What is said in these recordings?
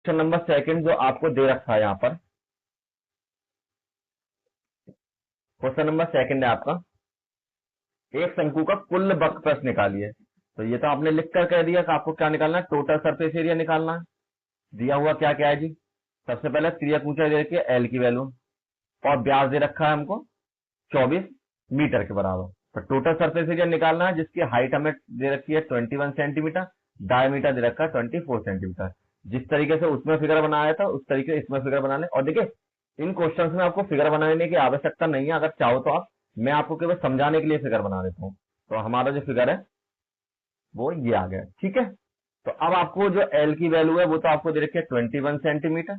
Question number second जो आपको दे रखा है यहाँ पर, क्वेश्चन नंबर सेकंड है आपका, एक शंकु का कुल वक्रपृष्ठ निकालिए। तो ये तो आपने लिख कर कह दिया कि आपको क्या निकालना है, टोटल सरफेस एरिया निकालना है। दिया हुआ क्या क्या है जी, सबसे पहले त्रिज्यक ऊंचाई दे रखी है एल की वैल्यू, और व्यास दे रखा है हमको 24 मीटर के बराबर। तो टोटल सरफेस एरिया निकालना है, जिसकी हाइट हमें दे रखी है 21 सेंटीमीटर, डायमीटर दे रखा है 24 सेंटीमीटर। जिस तरीके से उसमें फिगर बनाया था उस तरीके से इसमें फिगर बना ले। और देखिए इन क्वेश्चंस में आपको फिगर बनाने की आवश्यकता नहीं है, अगर चाहो तो आप, मैं आपको केवल समझाने के लिए फिगर बना देता हूँ। तो हमारा जो फिगर है वो ये आ गया, ठीक है। तो अब आपको जो एल की वैल्यू है वो तो आपको दे रखी है 21 सेंटीमीटर,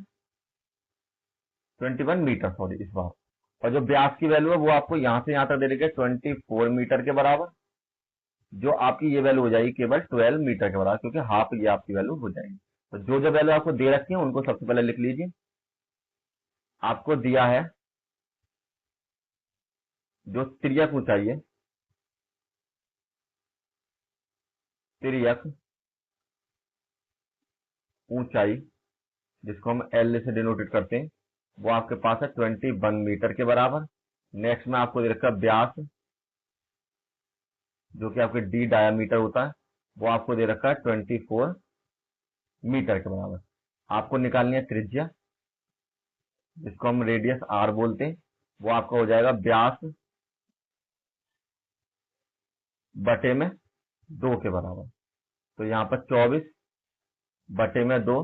21 मीटर सॉरी इस बार। और जो व्यास की वैल्यू है वो आपको यहां से यहां तक दे रखी है 24 मीटर के बराबर, जो आपकी ये वैल्यू हो जाएगी केवल 12 मीटर के बराबर, क्योंकि हाफ ये आपकी वैल्यू हो जाएगी। तो जो जो वैल्यू आपको दे रखी है उनको सबसे पहले लिख लीजिए। आपको दिया है जो तिर्यक ऊंचाई है, तिर्यक ऊंचाई जिसको हम एल से डिनोटेड करते हैं, वो आपके पास है 21 मीटर के बराबर। नेक्स्ट में आपको दे रखा है व्यास, जो कि आपके डी डायामीटर होता है, वो आपको दे रखा है 24 मीटर के बराबर। आपको निकालनी है त्रिज्या, जिसको हम रेडियस आर बोलते हैं, वो आपका हो जाएगा व्यास बटे में 2 के बराबर। तो यहाँ पर 24 बटे में 2,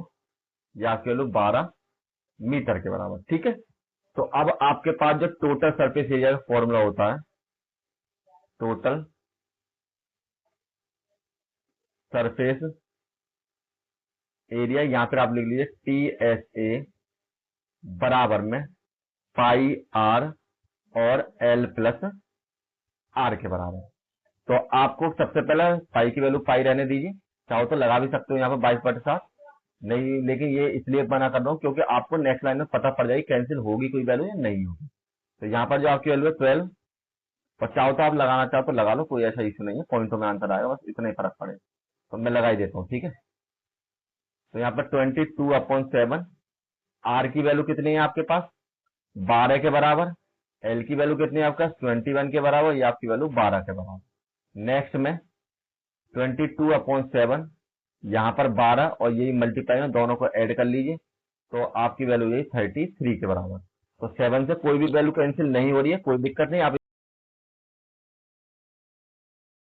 या आपके लो 12 मीटर के बराबर, ठीक है। तो अब आपके पास जो टोटल सरफेस एरिया का फॉर्मूला होता है, टोटल सरफेस एरिया, यहां पर आप लिख लीजिए टी एस ए बराबर में पाई आर और एल प्लस आर के बराबर। तो आपको सबसे पहले पाई की वैल्यू पाई रहने दीजिए, चाहो तो लगा भी सकते हो यहाँ पर 22/7, नहीं, लेकिन ये इसलिए मना कर रहा हूँ क्योंकि आपको नेक्स्ट लाइन में पता पड़ जाएगी कैंसिल होगी कोई वैल्यू या नहीं होगी। तो यहाँ पर जो आपकी वैल्यू है 12, और चाहो तो आप लगाना चाहो तो लगा लो, कोई ऐसा इशू नहीं है, पॉइंटों में आंसर आएगा, बस इतना ही फर्क पड़ेगा। तो मैं लगा ही देता हूँ, ठीक है। तो यहाँ पर 22/7, आर की वैल्यू कितनी है आपके पास 12 के बराबर, एल की वैल्यू कितनी है आपका 21 के बराबर, ये आपकी वैल्यू 12 के बराबर। नेक्स्ट में 22/7, यहाँ पर 12 और यही मल्टीप्लाई में दोनों को ऐड कर लीजिए, तो आपकी वैल्यू यही 33 के बराबर। तो 7 से कोई भी वैल्यू कैंसिल नहीं हो रही है, कोई दिक्कत नहीं, आप